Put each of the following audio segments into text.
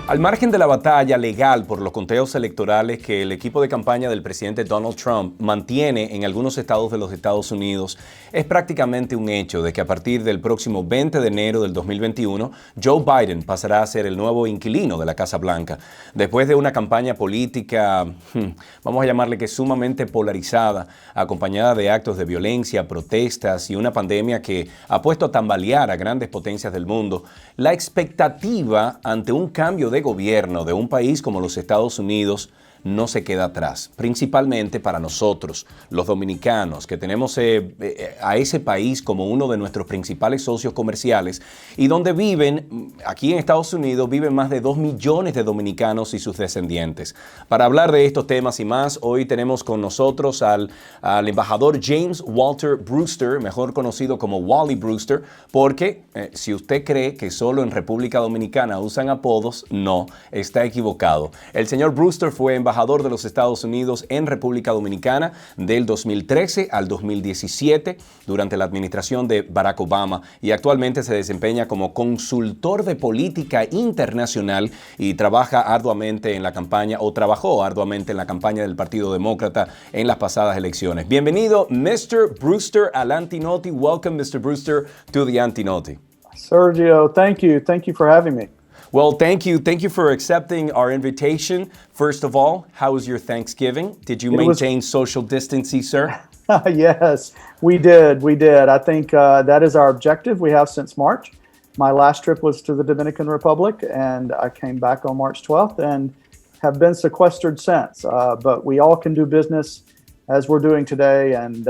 Al margen de la batalla legal por los conteos electorales que el equipo de campaña del presidente Donald Trump mantiene en algunos estados de los Estados Unidos, es prácticamente un hecho de que a partir del próximo 20 de enero del 2021, Joe Biden pasará a ser el nuevo inquilino de la Casa Blanca. Después de una campaña política, vamos a llamarle que sumamente polarizada, acompañada de actos de violencia, protestas y una pandemia que ha puesto a tambalear a grandes potencias del mundo, la expectativa ante un cambio de gobierno de un país como los Estados Unidos no se queda atrás, principalmente para nosotros, los dominicanos, que tenemos a ese país como uno de nuestros principales socios comerciales y donde viven, aquí en Estados Unidos, viven más de 2 millones de dominicanos y sus descendientes. Para hablar de estos temas y más, hoy tenemos con nosotros al embajador James Walter Brewster, mejor conocido como Wally Brewster, porque si usted cree que solo en República Dominicana usan apodos, no, está equivocado. El señor Brewster fue embajador de los Estados Unidos en República Dominicana del 2013 al 2017 durante la administración de Barack Obama y actualmente se desempeña como consultor de política internacional y trabaja arduamente en la campaña o trabajó arduamente en la campaña del Partido Demócrata en las pasadas elecciones. Bienvenido, Mr. Brewster, al Antinoti. Welcome, Mr. Brewster, to the Antinoti. Sergio, thank you. Thank you for having me. Well, thank you. Thank you for accepting our invitation. First of all, how was your Thanksgiving? Did you maintain social distancing, sir? Yes, we did. We did. I think that is our objective we have since March. My last trip was to the Dominican Republic, and I came back on March 12th and have been sequestered since. But we all can do business as we're doing today, and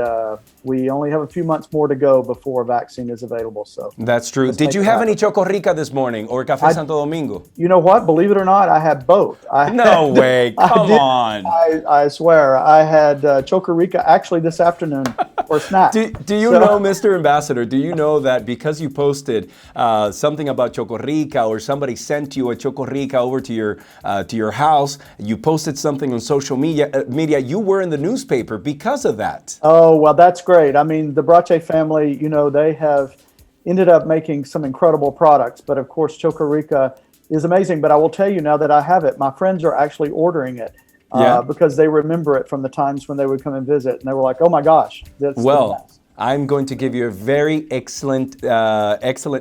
we only have a few months more to go before a vaccine is available. So that's true. Did you have any Choco Rica this morning or Café Santo Domingo? You know what? Believe it or not, I had both. No way. Come on. I swear. I had Choco Rica actually this afternoon for snack. Do you know, Mr. Ambassador, do you know that because you posted something about Choco Rica or somebody sent you a Choco Rica over to your house, you posted something on social media, you were in the newspaper because of that? Oh, well, that's great. I mean, the Brache family, you know, they have ended up making some incredible products. But of course, Choco Rica is amazing. But I will tell you now that I have it, my friends are actually ordering it because they remember it from the times when they would come and visit. And they were like, oh my gosh, that's the best. I'm going to give you a very excellent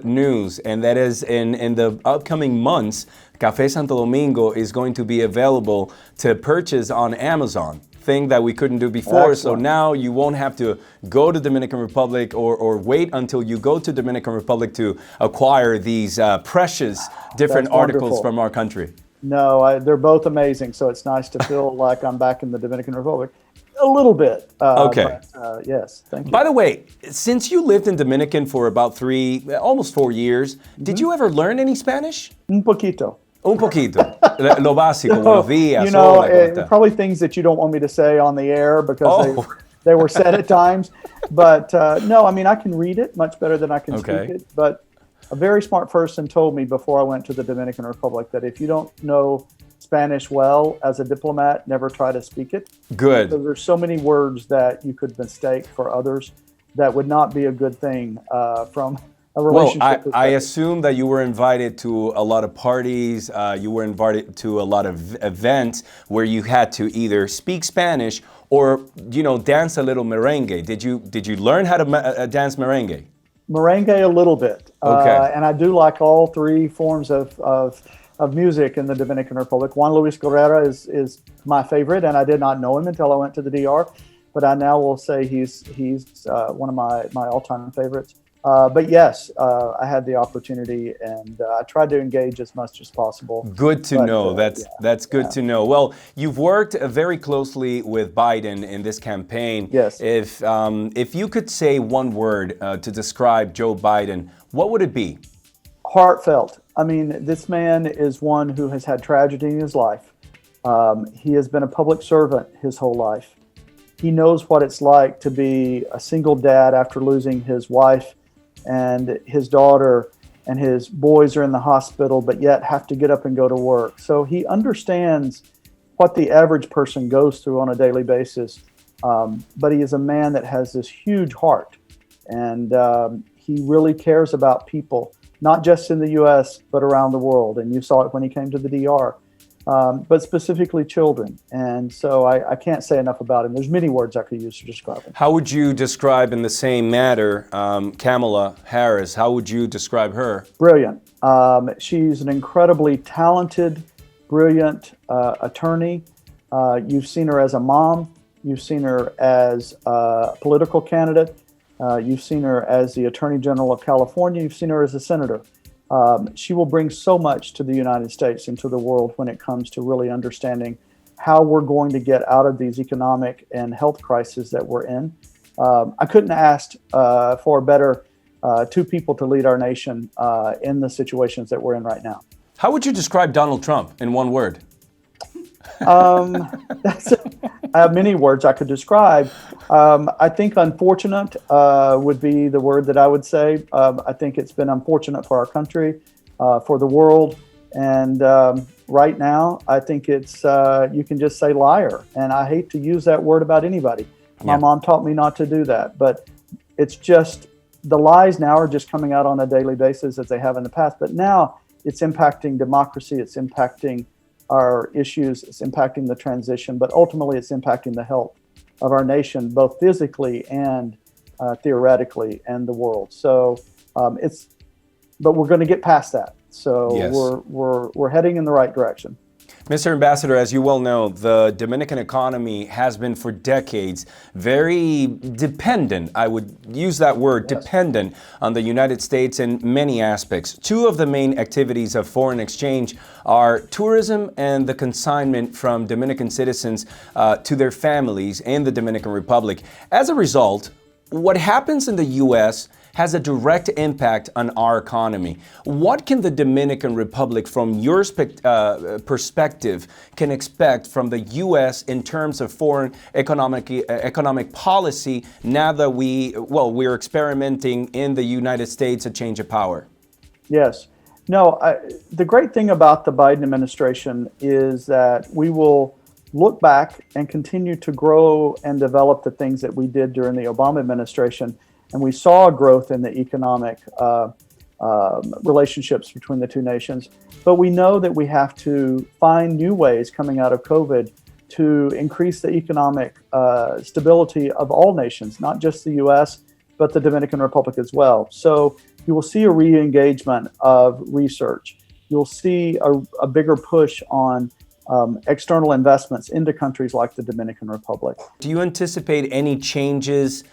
news, and that is in the upcoming months, Café Santo Domingo is going to be available to purchase on Amazon. Thing that we couldn't do before. Excellent. So now you won't have to go to Dominican Republic or wait until you go to Dominican Republic to acquire these precious different articles from our country. No, they're both amazing. So it's nice to feel like I'm back in the Dominican Republic. A little bit. Okay. But, yes, thank you. By the way, since you lived in Dominican for about almost 4 years, did you ever learn any Spanish? Un poquito. Un poquito. Lo básico, buenos días. You know, probably things that you don't want me to say on the air because they were said at times. But no, I mean, I can read it much better than I can speak it. But a very smart person told me before I went to the Dominican Republic that if you don't know Spanish well as a diplomat, never try to speak it. Good. Because there's so many words that you could mistake for others that would not be a good thing from a relationship. Well, I assume that you were invited to a lot of parties, you were invited to a lot of events where you had to either speak Spanish or, you know, dance a little merengue. Did you learn how to dance merengue? Merengue a little bit. Okay. And I do like all three forms of music in the Dominican Republic. Juan Luis Guerra is my favorite, and I did not know him until I went to the DR, but I now will say he's one of my all-time favorites. But yes, I had the opportunity, and I tried to engage as much as possible. Good to know. That's good to know. Well, you've worked very closely with Biden in this campaign. Yes. If you could say one word to describe Joe Biden, what would it be? Heartfelt. I mean, this man is one who has had tragedy in his life. He has been a public servant his whole life. He knows what it's like to be a single dad after losing his wife and his daughter, and his boys are in the hospital, but yet have to get up and go to work. So he understands what the average person goes through on a daily basis. But he is a man that has this huge heart, and he really cares about people. not just in the U.S., but around the world. And you saw it when he came to the D.R., but specifically children. And so I can't say enough about him. There's many words I could use to describe him. How would you describe in the same matter Kamala Harris? How would you describe her? Brilliant. She's an incredibly talented, brilliant attorney. You've seen her as a mom. You've seen her as a political candidate. You've seen her as the Attorney General of California. You've seen her as a senator. She will bring so much to the United States and to the world when it comes to really understanding how we're going to get out of these economic and health crises that we're in. I couldn't ask for better two people to lead our nation in the situations that we're in right now. How would you describe Donald Trump in one word? I have many words I could describe. I think unfortunate would be the word that I would say. I think it's been unfortunate for our country, for the world. And right now, I think it's, you can just say liar. And I hate to use that word about anybody. My mom taught me not to do that. But it's just, the lies now are just coming out on a daily basis as they have in the past. But now it's impacting democracy. It's impacting our issues. It's impacting the transition. But ultimately, it's impacting the health of our nation, both physically and theoretically, and the world. So but we're going to get past that. So yes. we're heading in the right direction. Mr. Ambassador, as you well know, the Dominican economy has been for decades very dependent, I would use that word, yes, dependent on the United States in many aspects. Two of the main activities of foreign exchange are tourism and the consignment from Dominican citizens to their families in the Dominican Republic. As a result, what happens in the U.S. has a direct impact on our economy. What can the Dominican Republic, from your perspective, can expect from the U.S. in terms of foreign economic policy now that we're experimenting in the United States a change of power? Yes. No, the great thing about the Biden administration is that we will look back and continue to grow and develop the things that we did during the Obama administration. And we saw growth in the economic relationships between the two nations. But we know that we have to find new ways coming out of COVID to increase the economic stability of all nations, not just the U.S., but the Dominican Republic as well. So you will see a re-engagement of research. You'll see a bigger push on external investments into countries like the Dominican Republic. Do you anticipate any changes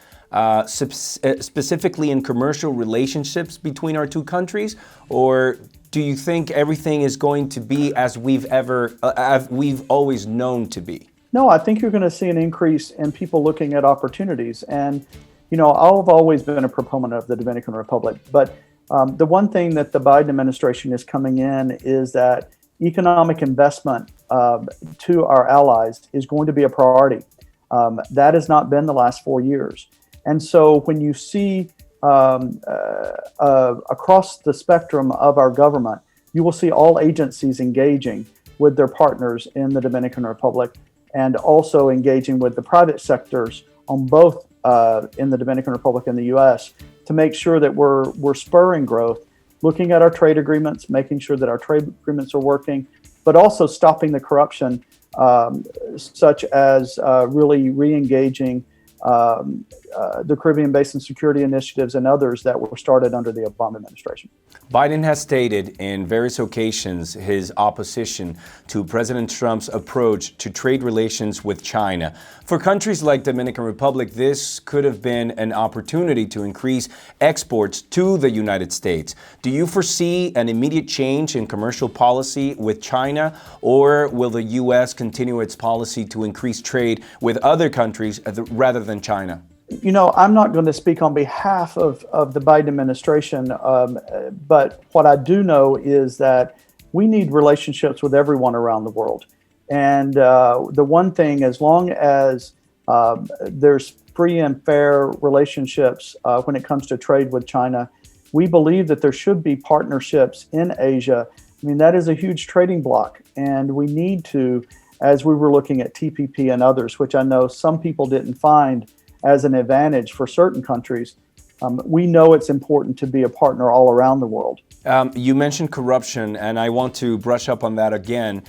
specifically in commercial relationships between our two countries, or do you think everything is going to be as we've always known to be? No, I think you're going to see an increase in people looking at opportunities. And, you know, I've always been a proponent of the Dominican Republic, but the one thing that the Biden administration is coming in is that economic investment to our allies is going to be a priority. That has not been the last 4 years. And so when you see across the spectrum of our government, you will see all agencies engaging with their partners in the Dominican Republic and also engaging with the private sectors on both in the Dominican Republic and the U.S. to make sure that we're spurring growth, looking at our trade agreements, making sure that our trade agreements are working, but also stopping the corruption, such as really re-engaging the Caribbean Basin Security Initiatives and others that were started under the Obama administration. Biden has stated in various occasions his opposition to President Trump's approach to trade relations with China. For countries like Dominican Republic, this could have been an opportunity to increase exports to the United States. Do you foresee an immediate change in commercial policy with China, or will the U.S. continue its policy to increase trade with other countries rather than China? You know, I'm not going to speak on behalf of the Biden administration, but what I do know is that we need relationships with everyone around the world. And the one thing, as long as there's free and fair relationships when it comes to trade with China, we believe that there should be partnerships in Asia. I mean, that is a huge trading bloc, and we need to, as we were looking at TPP and others, which I know some people didn't find as an advantage for certain countries, we know it's important to be a partner all around the world. You mentioned corruption, and I want to brush up on that again.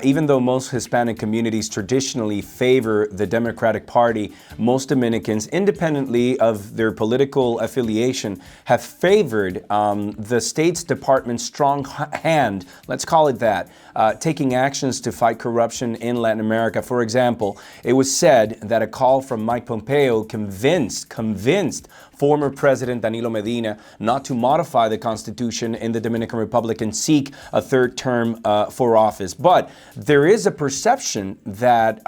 Even though most Hispanic communities traditionally favor the Democratic Party, most Dominicans, independently of their political affiliation, have favored the State's Department's strong hand, let's call it that, taking actions to fight corruption in Latin America. For example, it was said that a call from Mike Pompeo convinced former President Danilo Medina not to modify the Constitution in the Dominican Republic and seek a third term for office. But there is a perception that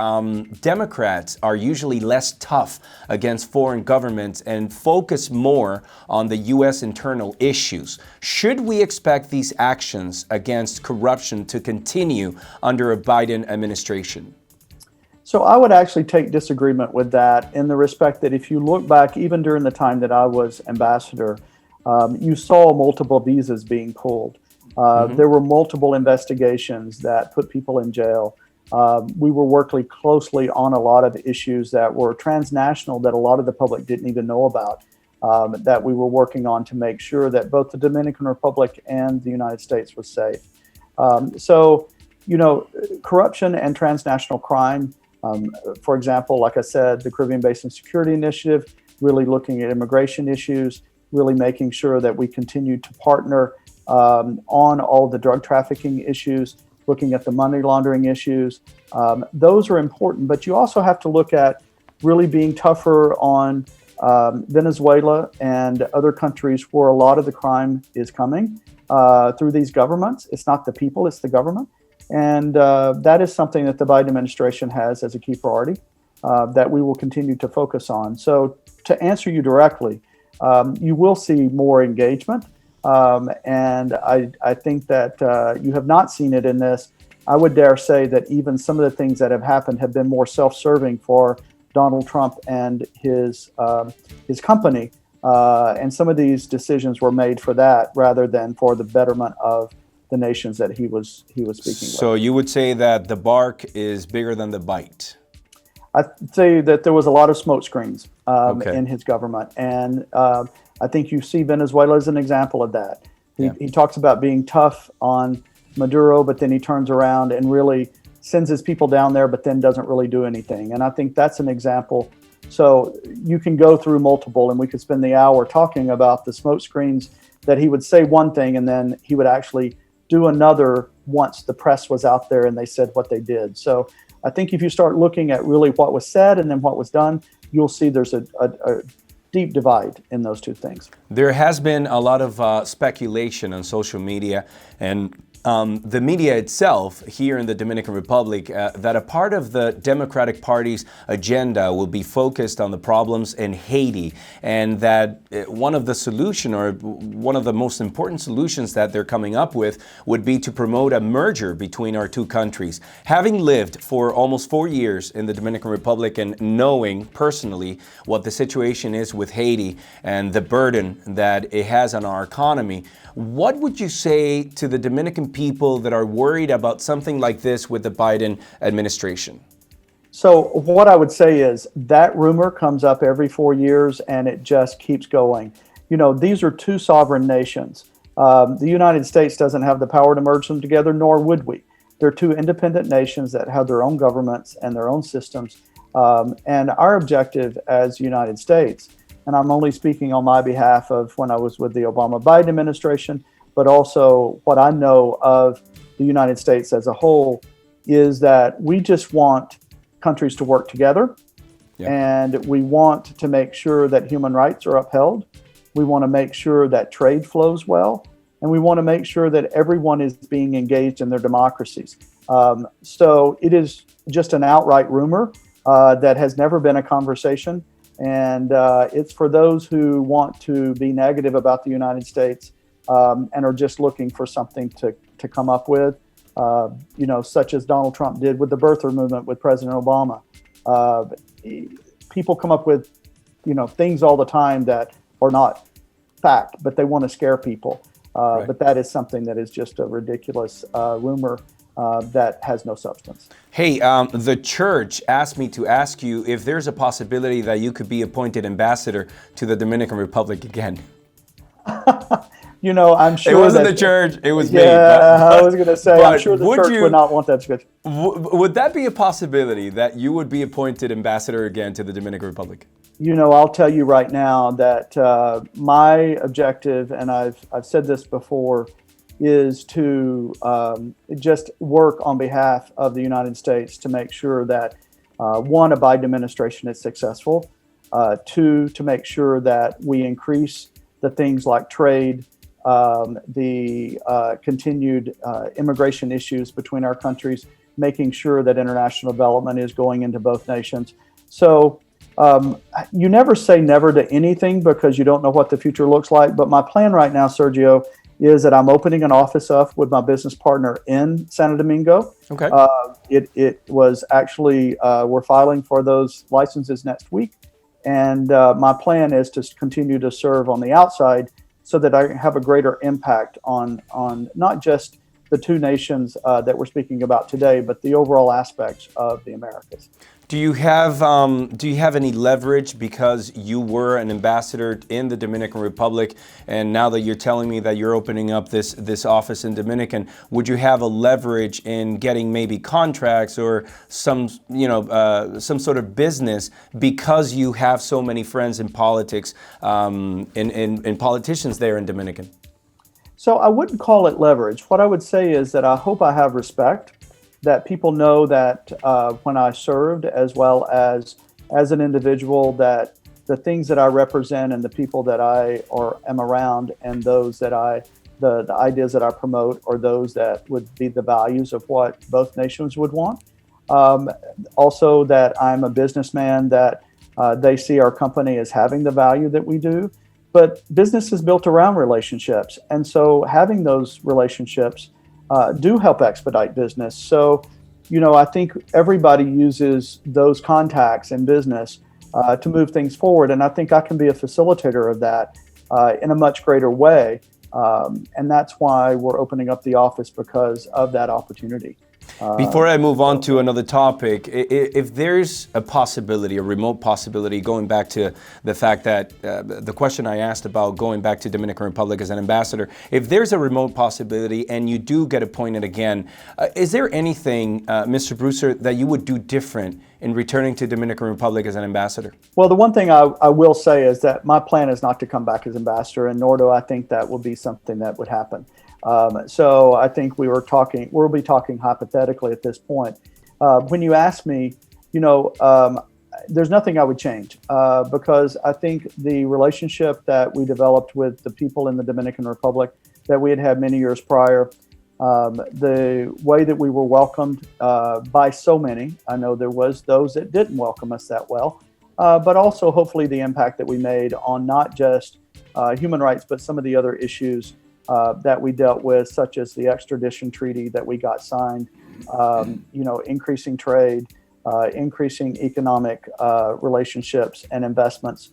Democrats are usually less tough against foreign governments and focus more on the U.S. internal issues. Should we expect these actions against corruption to continue under a Biden administration? So I would actually take disagreement with that in the respect that if you look back, even during the time that I was ambassador, you saw multiple visas being pulled. There were multiple investigations that put people in jail. We were working closely on a lot of issues that were transnational that a lot of the public didn't even know about, that we were working on to make sure that both the Dominican Republic and the United States was safe. Corruption and transnational crime, for example, like I said, the Caribbean Basin Security Initiative, really looking at immigration issues, really making sure that we continue to partner on all the drug trafficking issues, looking at the money laundering issues. Those are important, but you also have to look at really being tougher on Venezuela and other countries where a lot of the crime is coming through these governments. It's not the people, it's the government. And that is something that the Biden administration has as a key priority that we will continue to focus on. So to answer you directly, you will see more engagement. And I think that you have not seen it in this. I would dare say that even some of the things that have happened have been more self-serving for Donald Trump and his company. And some of these decisions were made for that rather than for the betterment of the nations that he was speaking with. So you would say that the bark is bigger than the bite? I'd say that there was a lot of smoke screens in his government. And I think you see Venezuela as an example of that. He talks about being tough on Maduro, but then he turns around and really sends his people down there, but then doesn't really do anything. And I think that's an example. So you can go through multiple, and we could spend the hour talking about the smoke screens that he would say one thing and then he would actually do another once the press was out there and they said what they did. So I think if you start looking at really what was said and then what was done, you'll see there's a deep divide in those two things. There has been a lot of speculation on social media and the media itself here in the Dominican Republic that a part of the Democratic Party's agenda will be focused on the problems in Haiti, and that one of the solution or one of the most important solutions that they're coming up with would be to promote a merger between our two countries. Having lived for almost 4 years in the Dominican Republic and knowing personally what the situation is with Haiti and the burden that it has on our economy, what would you say to the Dominican people that are worried about something like this with the Biden administration? So what I would say is that rumor comes up every 4 years and it just keeps going. You know, these are two sovereign nations. The United States doesn't have the power to merge them together, nor would we. They're two independent nations that have their own governments and their own systems. And our objective as the United States, and I'm only speaking on my behalf of when I was with the Obama-Biden administration, but also what I know of the United States as a whole, is that we just want countries to work together. And we want to make sure that human rights are upheld. We want to make sure that trade flows well. And we want to make sure that everyone is being engaged in their democracies. So it is just an outright rumor that has never been a conversation. And it's for those who want to be negative about the United States and are just looking for something to come up with, such as Donald Trump did with the birther movement with President Obama. People come up with, things all the time that are not fact, but they want to scare people. Right. But that is something that is just a ridiculous rumor that has no substance. Hey, the church asked me to ask you if there's a possibility that you could be appointed ambassador to the Dominican Republic again. I'm sure it wasn't the church, it was me. I was going to say, I'm sure the church would not want that switch. Would that be a possibility that you would be appointed ambassador again to the Dominican Republic? I'll tell you right now that my objective, and I've said this before, is to just work on behalf of the United States to make sure that, one, a Biden administration is successful, two, to make sure that we increase the things like trade, the continued immigration issues between our countries, making sure that international development is going into both nations. So you never say never to anything because you don't know what the future looks like. But my plan right now, Sergio, is that I'm opening an office up with my business partner in Santo Domingo. Okay. It was actually, we're filing for those licenses next week. And my plan is to continue to serve on the outside so that I have a greater impact on not just the two nations that we're speaking about today, but the overall aspects of the Americas. Do you have any leverage because you were an ambassador in the Dominican Republic, and now that you're telling me that you're opening up this office in Dominican, would you have a leverage in getting maybe contracts or some sort of business because you have so many friends in politics, in politicians there in Dominican? So I wouldn't call it leverage. What I would say is that I hope I have respect, that people know that when I served, as well as an individual, that the things that I represent and the people that I am around and those that the ideas that I promote are those that would be the values of what both nations would want. Also that I'm a businessman, that they see our company as having the value that we do. But business is built around relationships. And so having those relationships do help expedite business. So, I think everybody uses those contacts in business to move things forward. And I think I can be a facilitator of that in a much greater way. And that's why we're opening up the office, because of that opportunity. Before I move on to another topic, if there's a possibility, a remote possibility, going back to the fact that the question I asked about going back to Dominican Republic as an ambassador, if there's a remote possibility and you do get appointed again, is there anything, Mr. Brewster, that you would do different in returning to Dominican Republic as an ambassador? Well, the one thing I will say is that my plan is not to come back as ambassador, and nor do I think that will be something that would happen. So I think we'll be talking hypothetically at this point. When you ask me, there's nothing I would change because I think the relationship that we developed with the people in the Dominican Republic that we had many years prior, the way that we were welcomed by so many, I know there was those that didn't welcome us that well, but also hopefully the impact that we made on not just human rights, but some of the other issues that we dealt with, such as the extradition treaty that we got signed, increasing trade, increasing economic relationships and investments,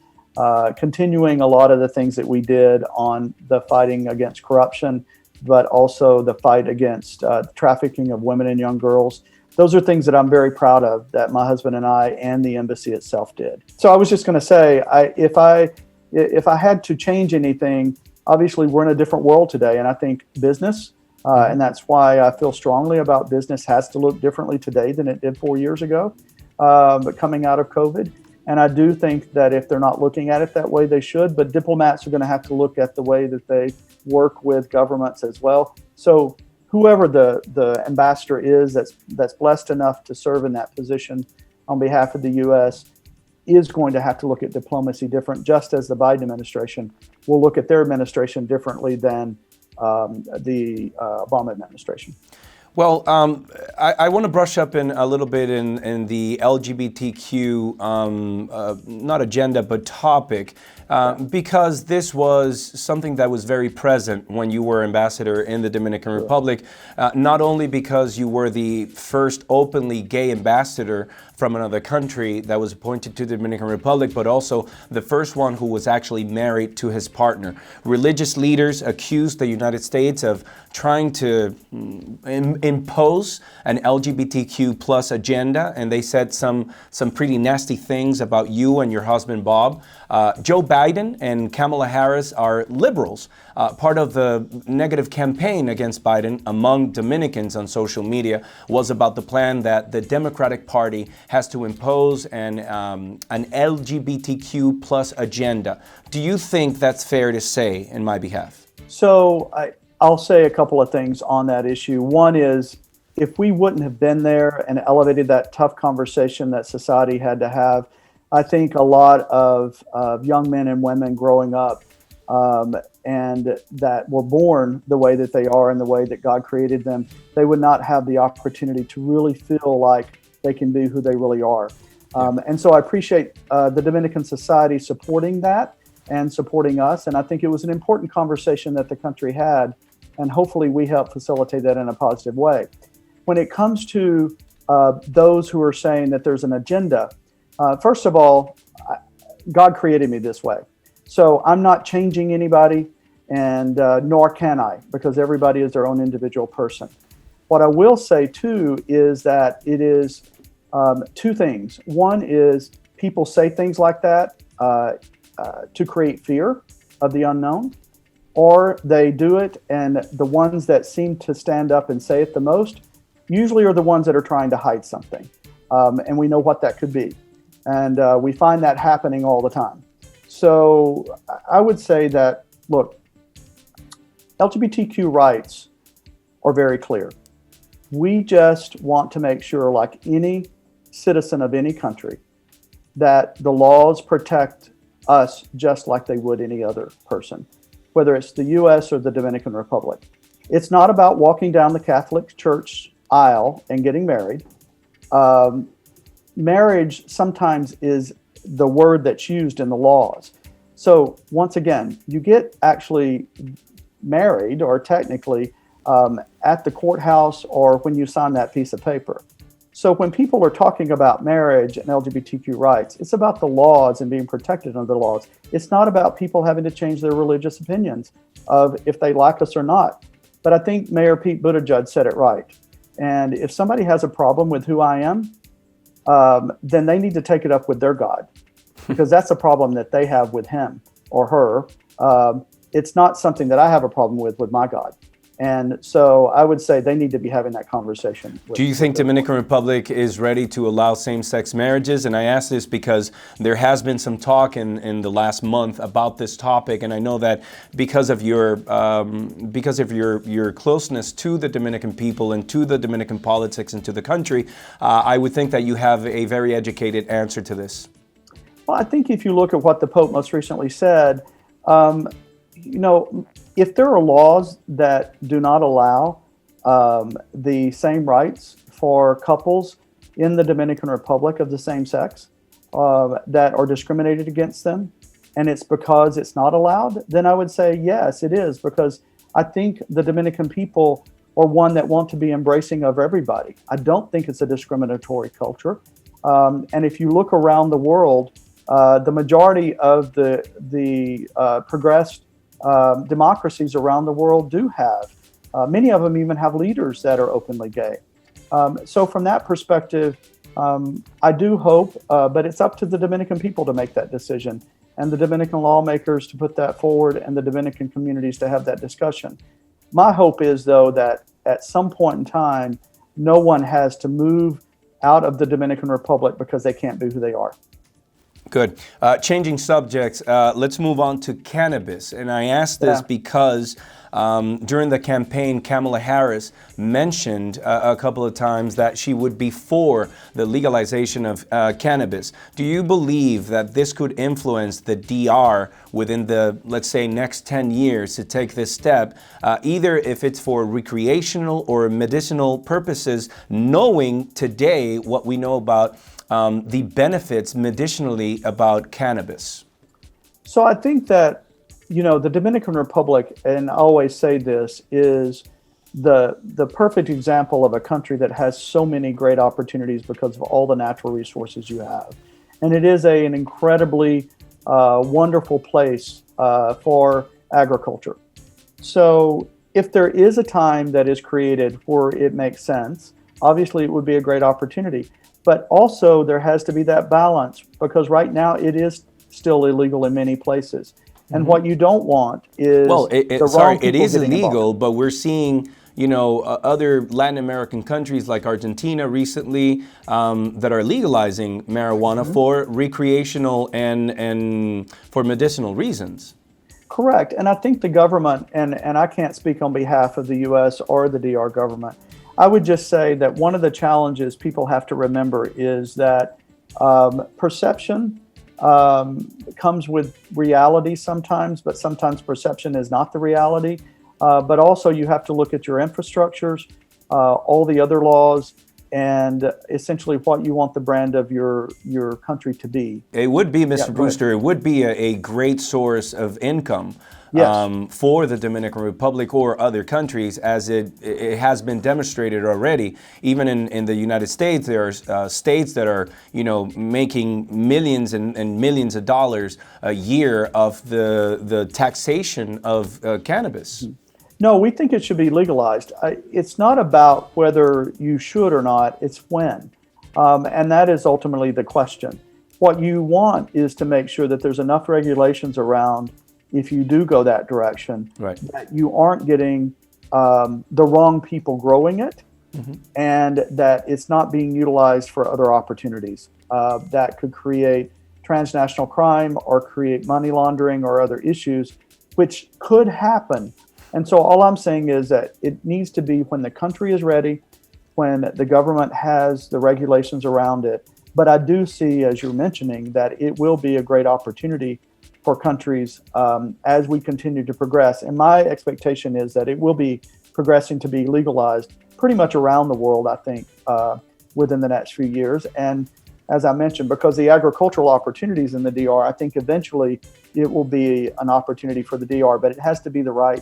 continuing a lot of the things that we did on the fighting against corruption, but also the fight against trafficking of women and young girls. Those are things that I'm very proud of that my husband and I and the embassy itself did. So I was just going to say, if I had to change anything, obviously, we're in a different world today, and I think business, and that's why I feel strongly about business has to look differently today than it did 4 years ago, but coming out of COVID. And I do think that if they're not looking at it that way, they should, but diplomats are going to have to look at the way that they work with governments as well. So whoever the ambassador is that's blessed enough to serve in that position on behalf of the U.S. is going to have to look at diplomacy different, just as the Biden administration will look at their administration differently than the Obama administration. Well, I want to brush up a little bit in the LGBTQ, not agenda, but topic, because this was something that was very present when you were ambassador in the Dominican Republic, not only because you were the first openly gay ambassador from another country that was appointed to the Dominican Republic, but also the first one who was actually married to his partner. Religious leaders accused the United States of trying to impose an LGBTQ plus agenda, and they said some pretty nasty things about you and your husband, Bob. Joe Biden and Kamala Harris are liberals. Part of the negative campaign against Biden among Dominicans on social media was about the plan that the Democratic Party has to impose an LGBTQ plus agenda. Do you think that's fair to say in my behalf? So I'll say a couple of things on that issue. One is, if we wouldn't have been there and elevated that tough conversation that society had to have, I think a lot of young men and women growing up and that were born the way that they are and the way that God created them, they would not have the opportunity to really feel like they can be who they really are. And so I appreciate the Dominican society supporting that and supporting us. And I think it was an important conversation that the country had, and hopefully we help facilitate that in a positive way. When it comes to those who are saying that there's an agenda, first of all, God created me this way. So I'm not changing anybody, and nor can I, because everybody is their own individual person. What I will say, too, is that it is two things. One is people say things like that to create fear of the unknown, or they do it, and the ones that seem to stand up and say it the most usually are the ones that are trying to hide something. And we know what that could be. And we find that happening all the time. So I would say that, look, LGBTQ rights are very clear. We just want to make sure, like any citizen of any country, that the laws protect us just like they would any other person, whether it's the U.S. or the Dominican Republic. It's not about walking down the Catholic Church aisle and getting married. Marriage sometimes is the word that's used in the laws. So once again, you get actually married, or technically at the courthouse or when you sign that piece of paper. So when people are talking about marriage and LGBTQ rights, it's about the laws and being protected under the laws. It's not about people having to change their religious opinions of if they like us or not. But I think Mayor Pete Buttigieg said it right. And if somebody has a problem with who I am, then they need to take it up with their God, because that's a problem that they have with him or her. It's not something that I have a problem with my God. And so I would say they need to be having that conversation. Do you think Dominican Republic is ready to allow same-sex marriages? And I ask this because there has been some talk in the last month about this topic, and I know that because of your closeness to the Dominican people and to the Dominican politics and to the country, I would think that you have a very educated answer to this. Well, I think if you look at what the Pope most recently said, if there are laws that do not allow the same rights for couples in the Dominican Republic of the same sex that are discriminated against them, and it's because it's not allowed, then I would say, yes, it is, because I think the Dominican people are one that want to be embracing of everybody. I don't think it's a discriminatory culture. And if you look around the world, the majority of the progressed democracies around the world do have. Many of them even have leaders that are openly gay. So from that perspective, I do hope, but it's up to the Dominican people to make that decision, and the Dominican lawmakers to put that forward, and the Dominican communities to have that discussion. My hope is, though, that at some point in time, no one has to move out of the Dominican Republic because they can't be who they are. Good. Changing subjects, let's move on to cannabis. And I ask this because during the campaign, Kamala Harris mentioned a couple of times that she would be for the legalization of cannabis. Do you believe that this could influence the DR within the, let's say, next 10 years to take this step, either if it's for recreational or medicinal purposes, knowing today what we know about the benefits medicinally about cannabis? So I think that, the Dominican Republic, and I always say this, is the perfect example of a country that has so many great opportunities because of all the natural resources you have. And it is an incredibly wonderful place for agriculture. So if there is a time that is created where it makes sense, obviously it would be a great opportunity. But also there has to be that balance, because right now it is still illegal in many places. And what you don't want is it is illegal, but we're seeing other Latin American countries like Argentina recently that are legalizing marijuana for recreational and for medicinal reasons. Correct. And I think the government, and I can't speak on behalf of the U.S. or the DR government, I would just say that one of the challenges people have to remember is that perception comes with reality sometimes, but sometimes perception is not the reality. But also you have to look at your infrastructures, all the other laws, and essentially what you want the brand of your country to be. It would be, Mr. Brewster, it would be a great source of income for the Dominican Republic or other countries, as it has been demonstrated already. Even in the United States, there are states that are making millions and millions of dollars a year of the taxation of cannabis. No, we think it should be legalized. It's not about whether you should or not, it's when. And that is ultimately the question. What you want is to make sure that there's enough regulations around if you do go that direction, that you aren't getting the wrong people growing it, and that it's not being utilized for other opportunities that could create transnational crime or create money laundering or other issues, which could happen. And so all I'm saying is that it needs to be when the country is ready, when the government has the regulations around it. But I do see, as you're mentioning, that it will be a great opportunity for countries as we continue to progress. And my expectation is that it will be progressing to be legalized pretty much around the world, I think, within the next few years. And as I mentioned, because the agricultural opportunities in the DR, I think eventually it will be an opportunity for the DR, but it has to be the right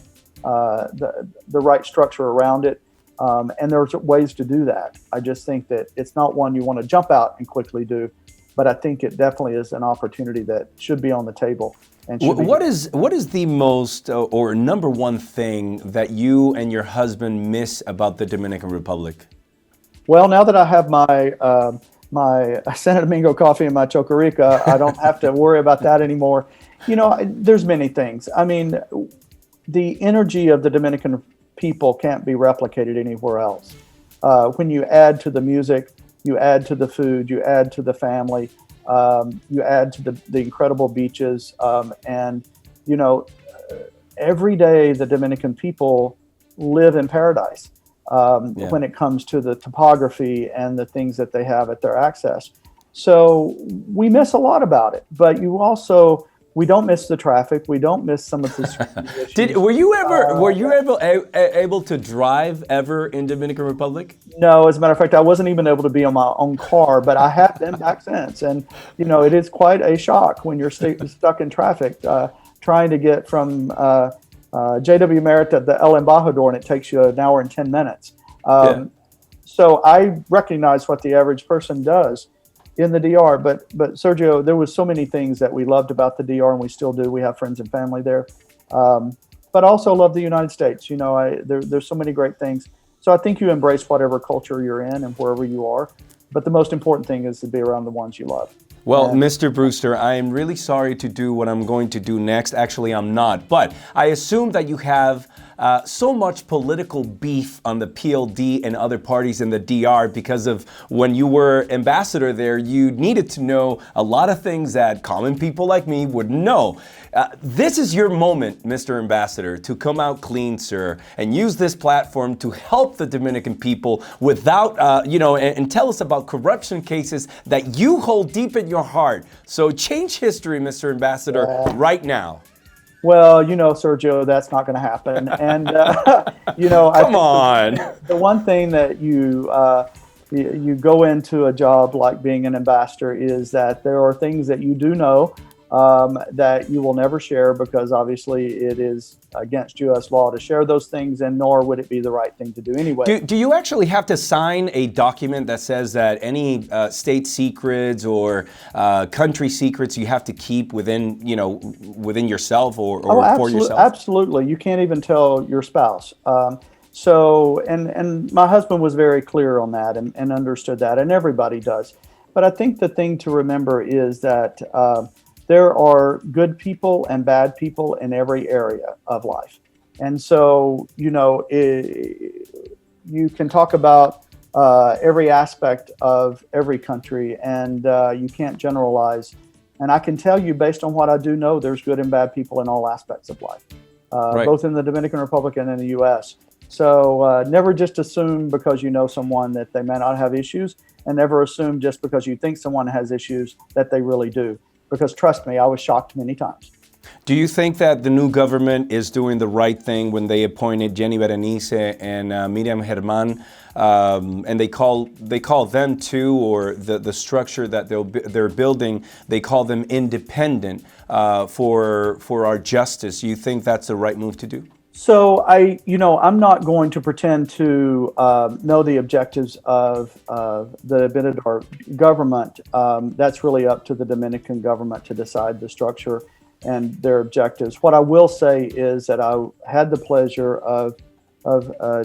right structure around it. And there's ways to do that. I just think that it's not one you want to jump out and quickly do, but I think it definitely is an opportunity that should be on the table. And what is the most or number one thing that you and your husband miss about the Dominican Republic? Well, now that I have my Santo Domingo coffee and my Chocorica, I don't have to worry about that anymore. There's many things. I mean, the energy of the Dominican people can't be replicated anywhere else. When you add to the music, you add to the food, you add to the family, you add to the incredible beaches. And every day the Dominican people live in paradise when it comes to the topography and the things that they have at their access. So we miss a lot about it, but we don't miss the traffic. We don't miss some of the issues. Were you ever able to drive ever in Dominican Republic? No, as a matter of fact, I wasn't even able to be on my own car, but I have been back since. And, it is quite a shock when you're stuck in traffic, trying to get from J.W. Merritt to the El Embajador, and it takes you an hour and 10 minutes. So I recognize what the average person does in the DR, but Sergio, there was so many things that we loved about the DR, and we still do. We have friends and family there, but also love the United States. There's so many great things. So I think you embrace whatever culture you're in and wherever you are, but the most important thing is to be around the ones you love. Well, Mr. Brewster, I am really sorry to do what I'm going to do next. Actually, I'm not, but I assume that you have so much political beef on the PLD and other parties in the DR because of when you were ambassador there, you needed to know a lot of things that common people like me wouldn't know. This is your moment, Mr. Ambassador, to come out clean, sir, and use this platform to help the Dominican people without, and tell us about corruption cases that you hold deep in your heart. So change history, Mr. Ambassador, right now. Well, Sergio, that's not going to happen. And, come on. The one thing that you go into a job like being an ambassador is that there are things that you do know that you will never share because obviously it is against U.S. law to share those things, and nor would it be the right thing to do anyway. Do you actually have to sign a document that says that any state secrets or country secrets you have to keep within yourself or for yourself? Absolutely. You can't even tell your spouse. And my husband was very clear on that and understood that, and everybody does. But I think the thing to remember is that there are good people and bad people in every area of life. And so, you know, you can talk about every aspect of every country, and you can't generalize. And I can tell you, based on what I do know, there's good and bad people in all aspects of life, Right. both in the Dominican Republic and in the U.S. So never just assume because you know someone that they may not have issues, and never assume just because you think someone has issues that they really do. Because trust me, I was shocked many times. Do you think that the new government is doing the right thing when they appointed Jenny Berenice and Miriam Germán, and they call them too, or the structure that they're building, they call them independent for our justice? You think that's the right move to do? So I'm not going to pretend to know the objectives of the Benedor government. That's really up to the Dominican government to decide the structure and their objectives. What I will say is that I had the pleasure of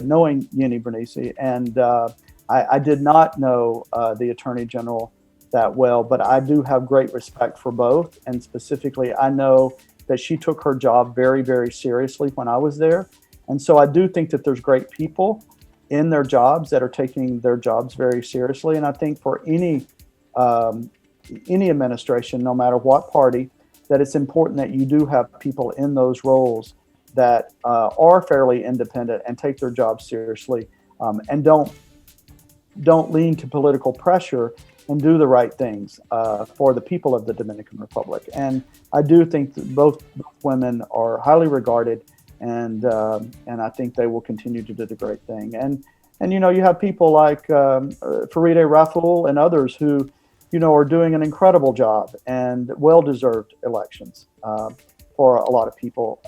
knowing Jenny Berenice, and I did not know the Attorney General that well, but I do have great respect for both, and specifically, I know that she took her job very, very seriously when I was there. And so I do think that there's great people in their jobs that are taking their jobs very seriously. And I think for any administration, no matter what party, that it's important that you do have people in those roles that are fairly independent and take their jobs seriously, and don't lean to political pressure and do the right things for the people of the Dominican Republic. And I do think that both women are highly regarded, and I think they will continue to do the great thing. And you have people like Farideh Raful and others who, are doing an incredible job and well-deserved elections for a lot of people.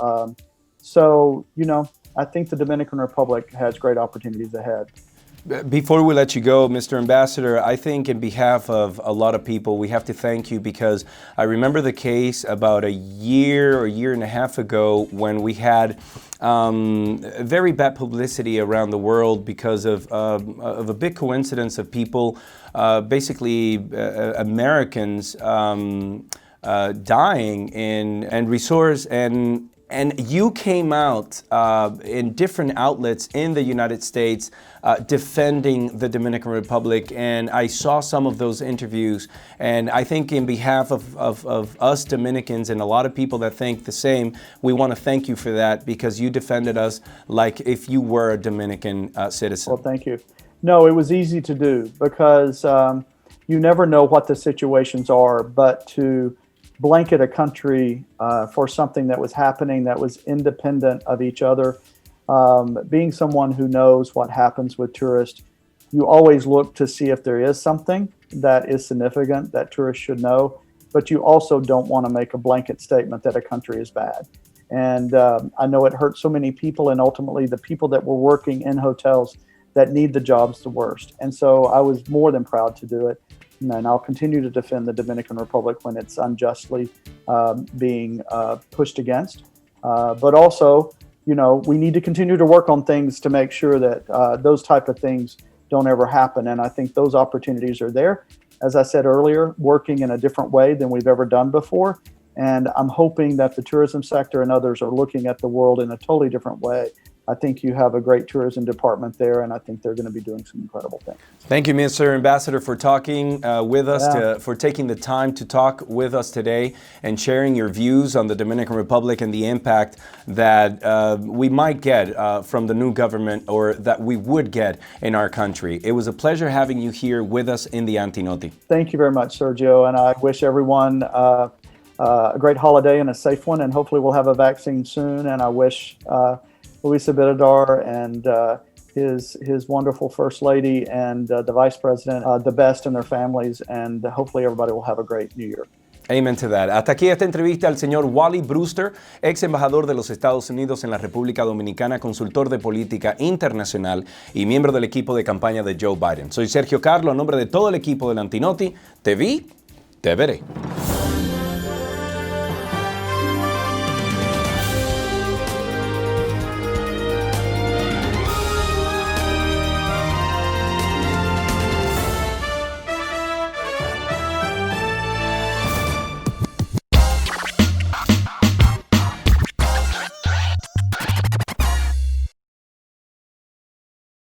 So, I think the Dominican Republic has great opportunities ahead. Before we let you go, Mr. Ambassador, I think in behalf of a lot of people, we have to thank you, because I remember the case about a year and a half ago when we had very bad publicity around the world because of a big coincidence of people, basically Americans, dying in resorts, and you came out in different outlets in the United States defending the Dominican Republic, and I saw some of those interviews, and I think in behalf of us Dominicans and a lot of people that think the same, we want to thank you for that, because you defended us like if you were a Dominican citizen. Well, thank you. No, it was easy to do, because you never know what the situations are, but to blanket a country for something that was happening that was independent of each other. Being someone who knows what happens with tourists, you always look to see if there is something that is significant that tourists should know, but you also don't want to make a blanket statement that a country is bad. And I know it hurts so many people, and ultimately the people that were working in hotels that need the jobs the worst. And so I was more than proud to do it. And I'll continue to defend the Dominican Republic when it's unjustly being pushed against. But also, we need to continue to work on things to make sure that those type of things don't ever happen. And I think those opportunities are there. As I said earlier, working in a different way than we've ever done before. And I'm hoping that the tourism sector and others are looking at the world in a totally different way. I think you have a great tourism department there, and I think they're going to be doing some incredible things. Thank you, Mr. Ambassador, for talking with us, for taking the time to talk with us today and sharing your views on the Dominican Republic and the impact that we might get from the new government, or that we would get in our country. It was a pleasure having you here with us in the Antinoti. Thank you very much, Sergio, and I wish everyone a great holiday and a safe one, and hopefully we'll have a vaccine soon. And I wish Luis Abinadar and his wonderful First Lady and the Vice President the best in their families, and hopefully everybody will have a great New Year. Amen to that. Hasta aquí esta entrevista al señor Wally Brewster, ex-embajador de los Estados Unidos en la República Dominicana, consultor de política internacional y miembro del equipo de campaña de Joe Biden. Soy Sergio Carlo, a nombre de todo el equipo del Antinoti. Te vi, te veré.